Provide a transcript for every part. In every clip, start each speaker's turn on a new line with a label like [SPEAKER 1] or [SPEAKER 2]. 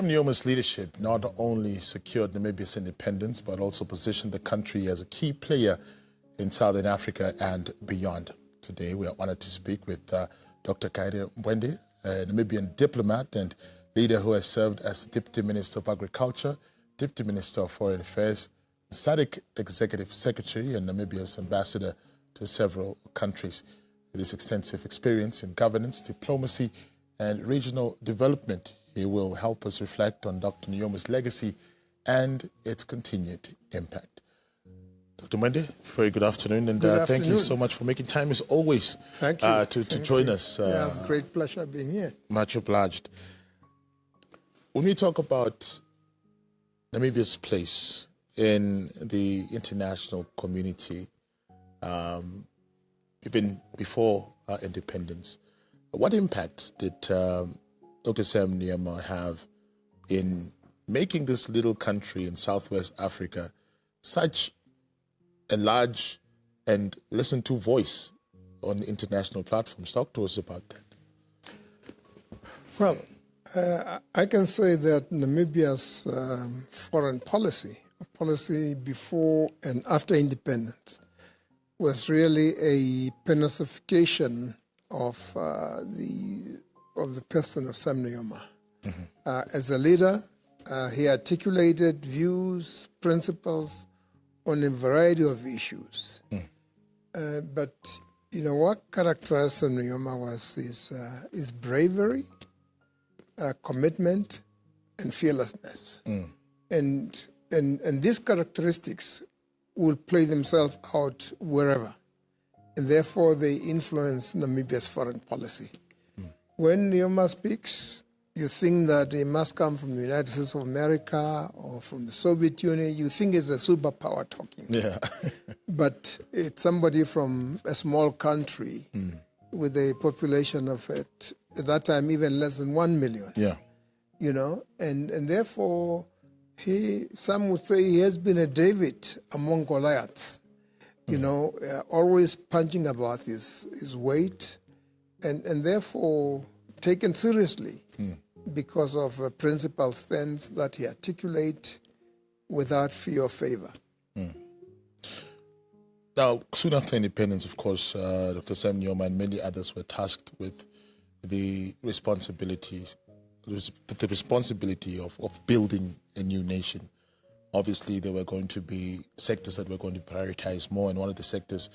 [SPEAKER 1] Nujoma's leadership not only secured Namibia's independence, but also positioned the country as a key player in Southern Africa and beyond. Today, we are honored to speak with Dr. Kaire Mbuende, a Namibian diplomat and leader who has served as Deputy Minister of Agriculture, Deputy Minister of Foreign Affairs, SADC Executive Secretary, and Namibia's ambassador to several countries. With his extensive experience in governance, diplomacy, and regional development, he will help us reflect on Dr. Nujoma's legacy and its continued impact. Dr. Mbuende, very good afternoon, and thank you so much for making time, as always, to join us.
[SPEAKER 2] Yeah, it's a great pleasure being here.
[SPEAKER 1] Much obliged. When we talk about Namibia's place in the international community, even before our independence, what impact did Dr. Sam Nujoma have in making this little country in Southwest Africa such a large and listened to voice on international platforms? Talk to us about that.
[SPEAKER 2] Well, I can say that Namibia's foreign policy before and after independence, was really a personification of the person of Sam Nujoma. As a leader, he articulated views, principles on a variety of issues. But you know what characterized Sam Nujoma was his bravery, commitment, and fearlessness. And these characteristics will play themselves out wherever. And therefore, they influence Namibia's foreign policy. When Nujoma speaks, you think that he must come from the United States of America or from the Soviet Union. You think it's a superpower talking.
[SPEAKER 1] Yeah.
[SPEAKER 2] But it's somebody from a small country with a population of, at that time, even less than 1 million.
[SPEAKER 1] Yeah.
[SPEAKER 2] You know, and therefore, some would say he has been a David among Goliaths, you know, always punching about his weight, and therefore taken seriously because of a principled stance that he articulates without fear or favor.
[SPEAKER 1] Now, soon after independence, of course, Dr. Sam Nujoma and many others were tasked with the responsibility of building a new nation. Obviously, there were going to be sectors that were going to prioritize more, and one of the sectors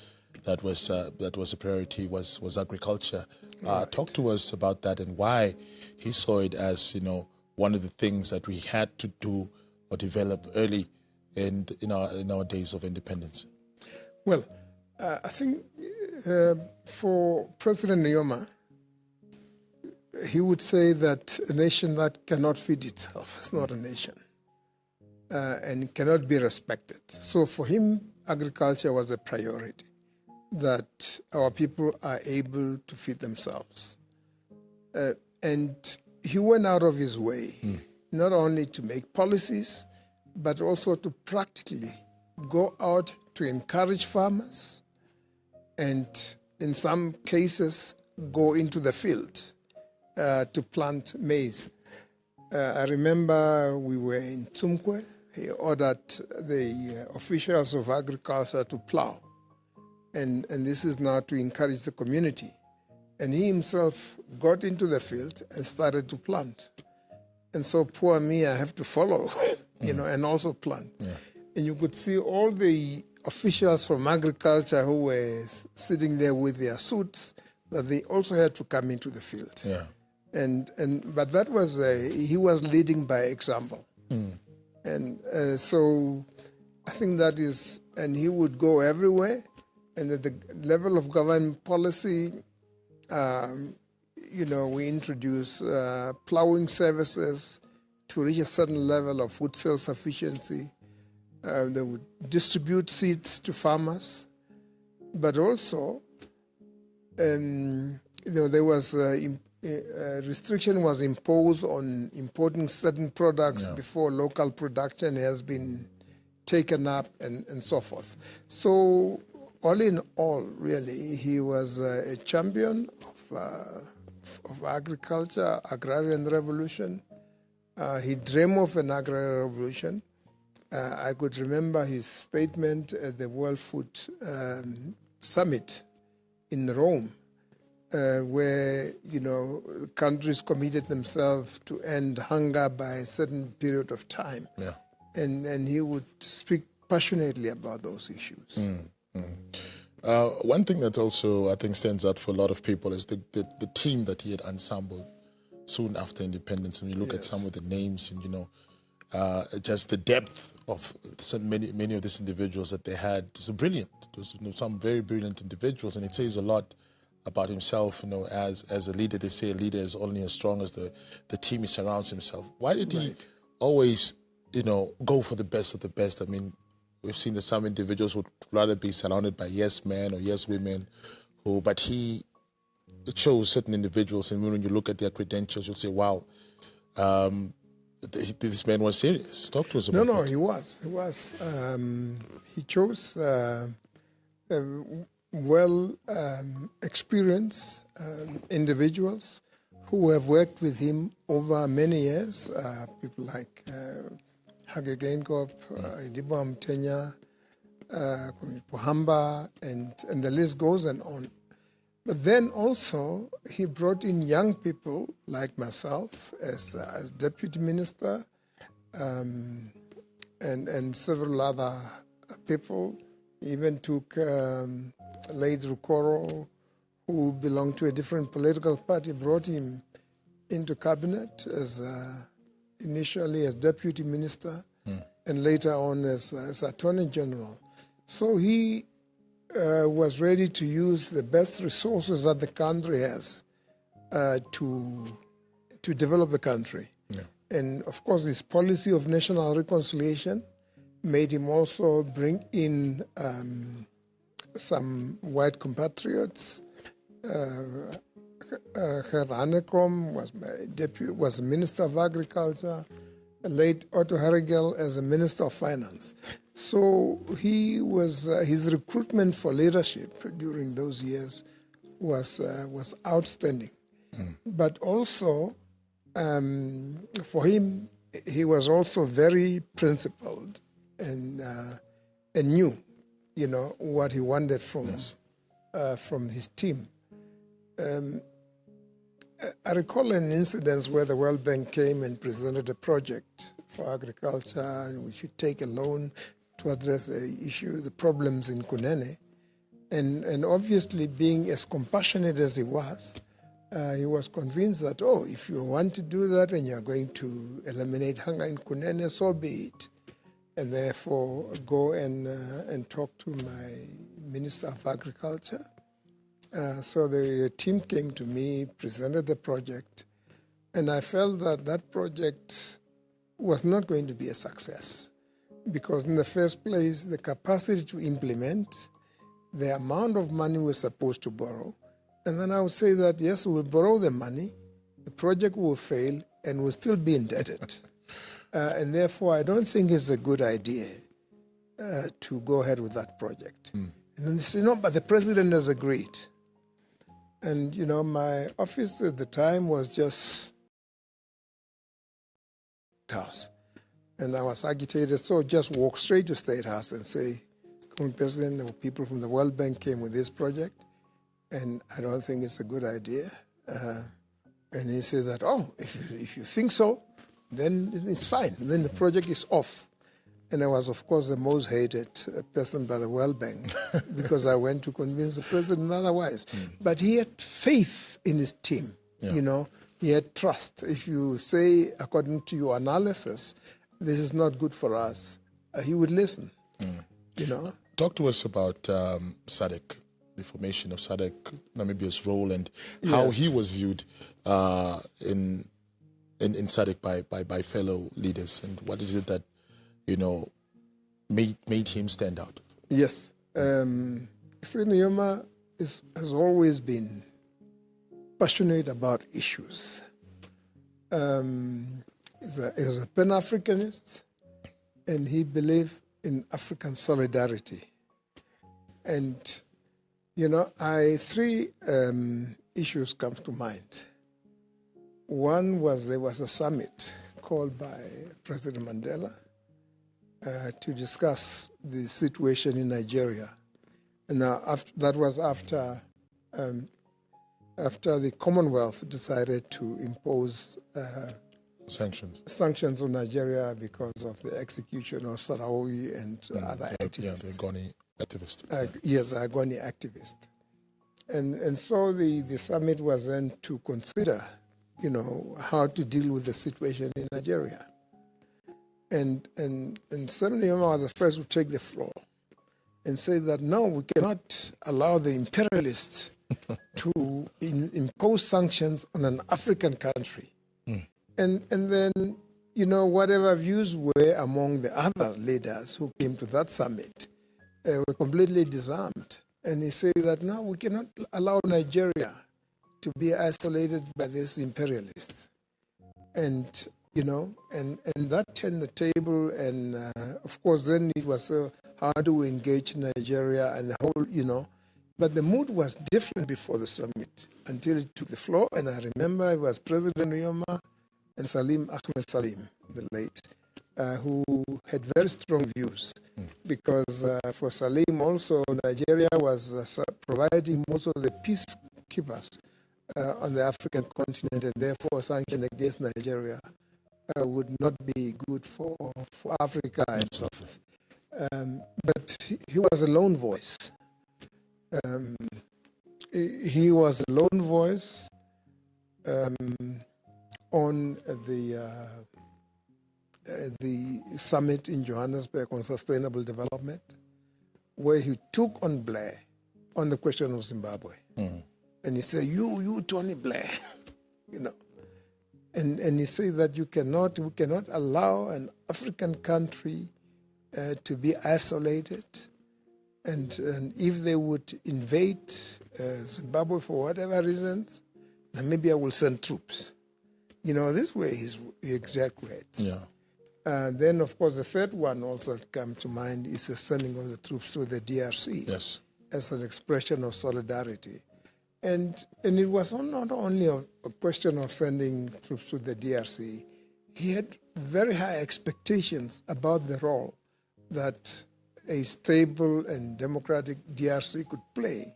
[SPEAKER 1] that was a priority was agriculture. Right. Talk to us about that and why he saw it as, you know, one of the things that we had to do or develop early in our days of independence.
[SPEAKER 2] Well, I think for President Nujoma, he would say that a nation that cannot feed itself is not a nation and cannot be respected. So for him, agriculture was a priority, that our people are able to feed themselves. And he went out of his way, not only to make policies, but also to practically go out to encourage farmers and, in some cases, go into the field to plant maize. I remember we were in Tsumkwe. He ordered the officials of agriculture to plow. And this is now to encourage the community. And he himself got into the field and started to plant. And so poor me, I have to follow, you know, and also plant. Yeah. And you could see all the officials from agriculture who were sitting there with their suits, that they also had to come into the field.
[SPEAKER 1] Yeah.
[SPEAKER 2] But that was he was leading by example, and so I think that is, and he would go everywhere, and at the level of government policy, you know, we introduced plowing services to reach a certain level of food self-sufficiency. They would distribute seeds to farmers, but also, you know, there was restriction was imposed on importing certain products before local production has been taken up and so forth. So all in all, really, he was a champion of agriculture, agrarian revolution, He dreamed of an agrarian revolution. I could remember his statement at the World Food Summit in Rome, where countries committed themselves to end hunger by a certain period of time.
[SPEAKER 1] Yeah.
[SPEAKER 2] And he would speak passionately about those issues.
[SPEAKER 1] One thing that also I think stands out for a lot of people is the team that he had ensembled soon after independence. And you look at some of the names and, just the depth of many of these individuals that they had. It was brilliant. It was some very brilliant individuals, and it says a lot about himself, as a leader. They say a leader is only as strong as the team he surrounds himself. Why did he always, go for the best of the best? I mean, we've seen that some individuals would rather be surrounded by yes men or yes women, but he chose certain individuals, and when you look at their credentials, you'll say, wow, this man was serious. Talk to us about that.
[SPEAKER 2] He was. He chose experienced individuals who have worked with him over many years, people like Hage Geingob, Idibo Mtenya, Pohamba, and the list goes on. But then also he brought in young people like myself as deputy minister, and several other people. He even took late Rukoro, who belonged to a different political party, brought him into cabinet initially as deputy minister, and later on as attorney general. So he was ready to use the best resources that the country has to develop the country. Yeah. And of course, this policy of national reconciliation made him also bring in some white compatriots. Hanekom was Minister of Agriculture, late Otto Harigel as a Minister of Finance. So he was his recruitment for leadership during those years was outstanding. But also for him, he was also very principled and knew, what he wanted from his team. I recall an incident where the World Bank came and presented a project for agriculture, and we should take a loan to address the problems in Kunene. And obviously, being as compassionate as he was convinced that, if you want to do that and you're going to eliminate hunger in Kunene, so be it. And therefore, go and talk to my Minister of Agriculture. So the team came to me, presented the project, and I felt that project was not going to be a success because in the first place, the capacity to implement, the amount of money we're supposed to borrow, and then I would say that, yes, we'll borrow the money, the project will fail, and we'll still be indebted. And therefore, I don't think it's a good idea to go ahead with that project. And then they say, no, but the president has agreed. And, my office at the time was just house. And I was agitated, so just walk straight to State House and say, President, the people from the World Bank came with this project, and I don't think it's a good idea. And he said that, if you think so, then it's fine. Then the project is off. And I was, of course, the most hated person by the World Bank because I went to convince the president otherwise. But he had faith in his team. Yeah. He had trust. If you say, according to your analysis, this is not good for us, he would listen.
[SPEAKER 1] Talk to us about SADC, the formation of SADC, Namibia's role, and how he was viewed in SADC by fellow leaders, and what is it that made him stand out?
[SPEAKER 2] Yes. Nujoma has always been passionate about issues. He's a Pan-Africanist, and he believed in African solidarity. And, three issues come to mind. One was there was a summit called by President Mandela to discuss the situation in Nigeria. And now that was after the Commonwealth decided to impose sanctions on Nigeria because of the execution of Sarawi and other activists.
[SPEAKER 1] Yeah, the Agoni activist.
[SPEAKER 2] Yes, Agoni activist. And so the summit was then to consider, how to deal with the situation in Nigeria. And Sam Nujoma was the first to take the floor and say that no, we cannot allow the imperialists to impose sanctions on an African country. And then, whatever views were among the other leaders who came to that summit were completely disarmed. And he said that no, we cannot allow Nigeria to be isolated by these imperialists. And, and that turned the table. And, of course, then it was how do we engage Nigeria and the whole, But the mood was different before the summit until it took the floor. And I remember it was President Nujoma and Ahmed Salim, the late, who had very strong views. Because for Salim also, Nigeria was providing most of the peacekeepers on the African continent, and therefore sanction against Nigeria would not be good for Africa and so forth. But he was a lone voice. He was a lone voice on the summit in Johannesburg on sustainable development, where he took on Blair on the question of Zimbabwe. And he said, you Tony Blair, And he said that we cannot allow an African country to be isolated. And if they would invade Zimbabwe for whatever reasons, Namibia will send troops. This were his exact words.
[SPEAKER 1] Yeah.
[SPEAKER 2] Then, of course, the third one also that comes to mind is the sending of the troops to the DRC.
[SPEAKER 1] Yes.
[SPEAKER 2] As an expression of solidarity. And it was not only a question of sending troops to the DRC. He had very high expectations about the role that a stable and democratic DRC could play,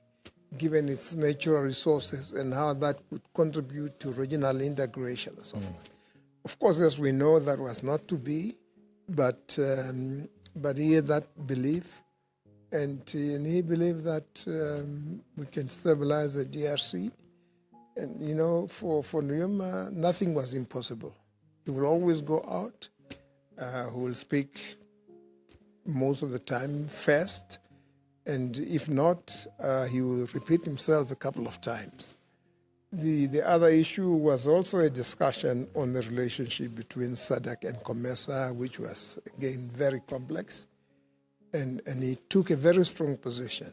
[SPEAKER 2] given its natural resources and how that could contribute to regional integration and so forth. Of course, as we know, that was not to be, but he had that belief, and he believed that we can stabilize the DRC. And, for Nujoma, nothing was impossible. He will always go out. He will speak most of the time first, and if not, he will repeat himself a couple of times. The other issue was also a discussion on the relationship between SADC and COMESA, which was, again, very complex. And he took a very strong position.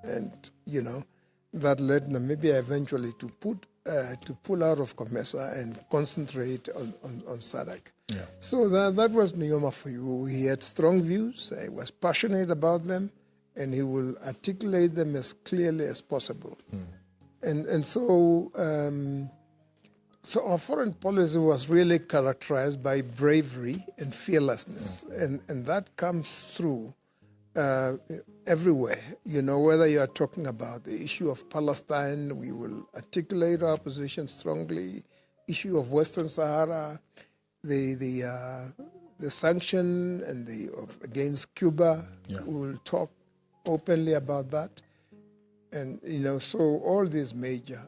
[SPEAKER 2] And, that led Namibia eventually to pull out of COMESA and concentrate on SADC.
[SPEAKER 1] Yeah.
[SPEAKER 2] So that was Nujoma for you. He had strong views. He was passionate about them, and he will articulate them as clearly as possible. And so our foreign policy was really characterized by bravery and fearlessness, and that comes through everywhere. Whether you are talking about the issue of Palestine, we will articulate our position strongly. Issue of Western Sahara, the sanction and against Cuba, we will talk openly about that. And, so all these major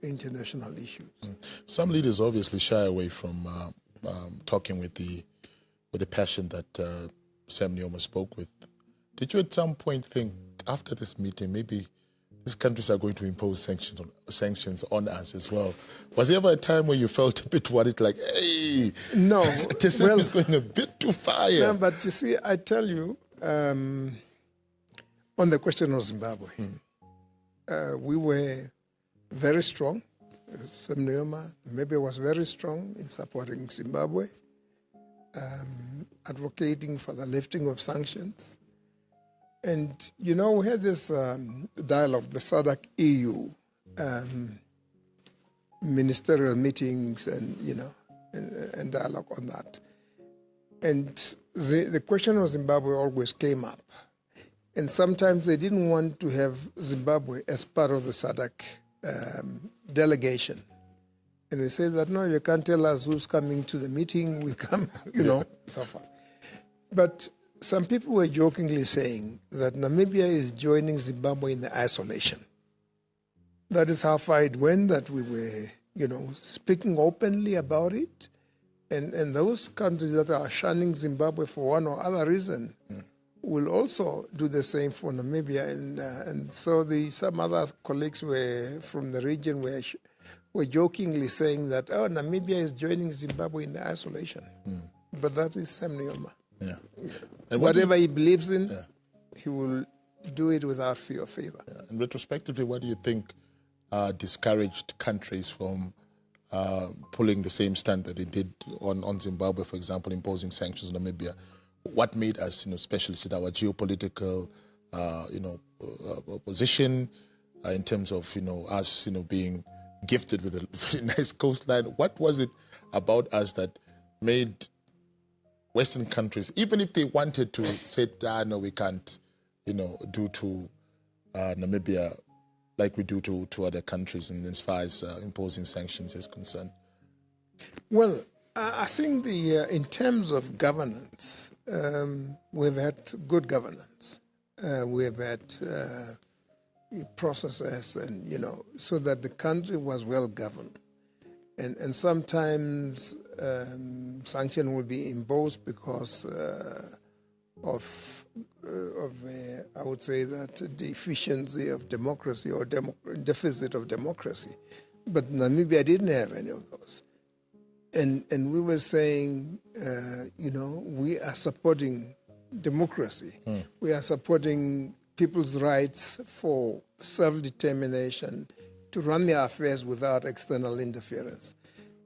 [SPEAKER 2] international issues.
[SPEAKER 1] Some leaders obviously shy away from talking with the passion that Sam Nujoma spoke with. Did you at some point think, after this meeting, maybe these countries are going to impose sanctions on us as well? Was there ever a time where you felt a bit worried, like, hey,
[SPEAKER 2] no,
[SPEAKER 1] TSM is going a bit too far here?
[SPEAKER 2] No, but you see, I tell you, on the question of Zimbabwe, we were very strong. Sam Nujoma maybe was very strong in supporting Zimbabwe, advocating for the lifting of sanctions. And, we had this dialogue, the SADC EU ministerial meetings, and, and dialogue on that. And the question of Zimbabwe always came up. And sometimes they didn't want to have Zimbabwe as part of the SADC delegation. And we say that, no, you can't tell us who's coming to the meeting, we come, so forth. But some people were jokingly saying that Namibia is joining Zimbabwe in the isolation. That is how far it went, that we were, speaking openly about it. And those countries that are shunning Zimbabwe for one or other reason will also do the same for Namibia. And so some other colleagues from the region were jokingly saying that, Namibia is joining Zimbabwe in the isolation. But that is Sam Nujoma.
[SPEAKER 1] Yeah.
[SPEAKER 2] And whatever he believes in, he will do it without fear or favor.
[SPEAKER 1] Yeah. And retrospectively, what do you think discouraged countries from pulling the same stand that they did on Zimbabwe, for example, imposing sanctions on Namibia? What made us, especially sit our geopolitical, position in terms of, us, being gifted with a very nice coastline? What was it about us that made Western countries, even if they wanted to say, no, we can't, do to Namibia like we do to other countries, and as far as imposing sanctions is concerned?
[SPEAKER 2] Well, I think in terms of governance, we've had good governance. We've had processes, and so that the country was well governed. And sometimes sanction will be imposed because of I would say that deficiency of democracy or deficit of democracy. But Namibia didn't have any of those. And we were saying, we are supporting democracy. We are supporting people's rights for self-determination, to run their affairs without external interference.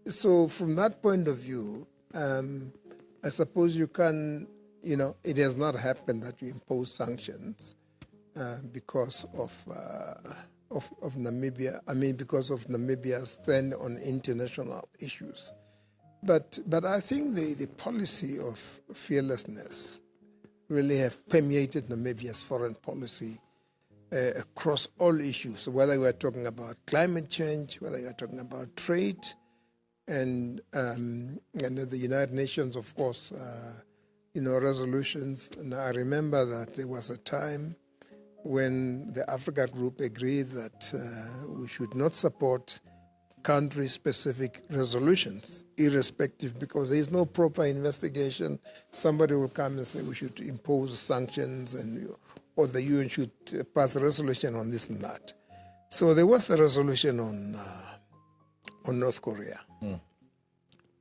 [SPEAKER 2] So from that point of view, I suppose you can, it has not happened that you impose sanctions because of Namibia. I mean, because of Namibia's stand on international issues. But I think the policy of fearlessness really have permeated Namibia's foreign policy across all issues, whether we are talking about climate change, whether we are talking about trade, and the United Nations, of course, resolutions. And I remember that there was a time when the Africa Group agreed that we should not support country-specific resolutions, irrespective, because there is no proper investigation. Somebody will come and say we should impose sanctions, or the UN should pass a resolution on this and that. So there was a resolution on North Korea.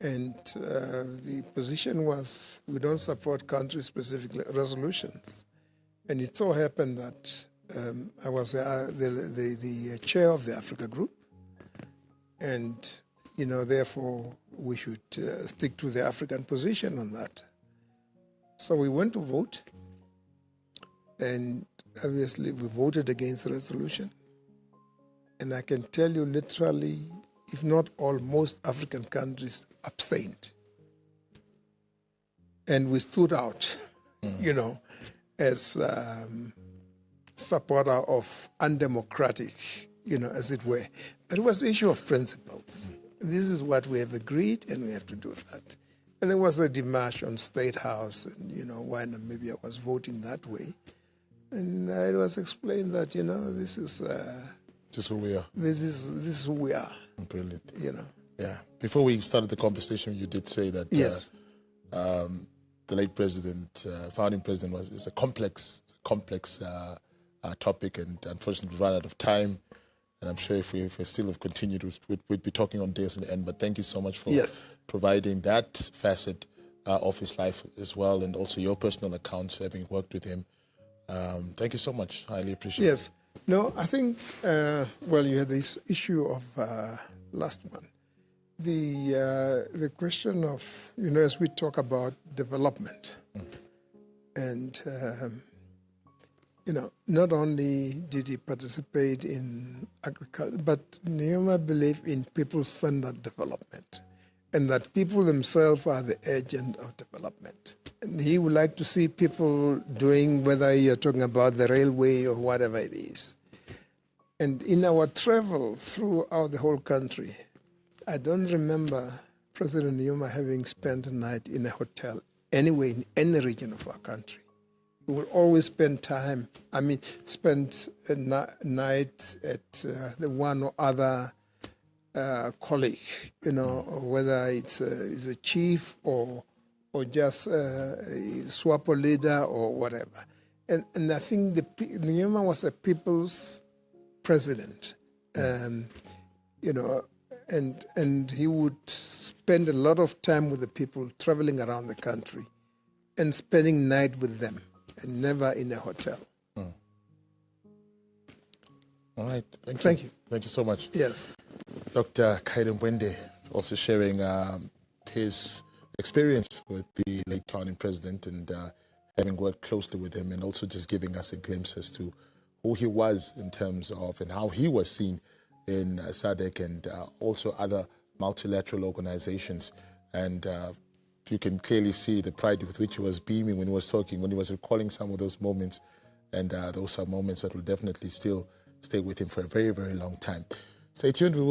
[SPEAKER 2] And the position was we don't support country-specific resolutions. And it so happened that I was the chair of the Africa Group, and therefore we should stick to the African position on that. So we went to vote, and obviously we voted against the resolution. And I can tell you literally, if not all, most African countries abstained. And we stood out, as supporter of undemocratic, as it were. But it was the issue of principles. This is what we have agreed, and we have to do that. And there was a demarche on State House, and, why Namibia was voting that way. And it was explained that, this is...
[SPEAKER 1] just who we are.
[SPEAKER 2] This is who we are.
[SPEAKER 1] Brilliant.
[SPEAKER 2] Yeah.
[SPEAKER 1] Before we started the conversation, you did say that
[SPEAKER 2] yes.
[SPEAKER 1] The late president, founding president, is a complex topic, and unfortunately we've run out of time. And I'm sure if we still have continued, we'd be talking on days on end. But thank you so much for providing that facet of his life as well, and also your personal account, having worked with him. Thank you so much. Highly appreciate it.
[SPEAKER 2] Yes. No, I think, you had this issue of last one. The question of, as we talk about development, and, not only did he participate in agriculture, but Nujoma believed in people-centered development. and that people themselves are the agent of development. And he would like to see people doing, whether you're talking about the railway or whatever it is. And in our travel throughout the whole country, I don't remember President Nujoma having spent a night in a hotel anywhere in any region of our country. He will always spend time, spend a night at the one or other colleague, whether it's a chief or just a SWAPO leader or whatever. And I think Nujoma was a people's president, and he would spend a lot of time with the people, traveling around the country and spending night with them, and never in a hotel.
[SPEAKER 1] All right.
[SPEAKER 2] Thank you.
[SPEAKER 1] Thank you so much.
[SPEAKER 2] Yes.
[SPEAKER 1] Dr. Kaire Mbuende also sharing his experience with the late founding president and having worked closely with him, and also just giving us a glimpse as to who he was in terms of and how he was seen in SADC and also other multilateral organizations. And you can clearly see the pride with which he was beaming when he was talking, when he was recalling some of those moments. And those are moments that will definitely still stay with him for a very, very long time. Stay tuned. We will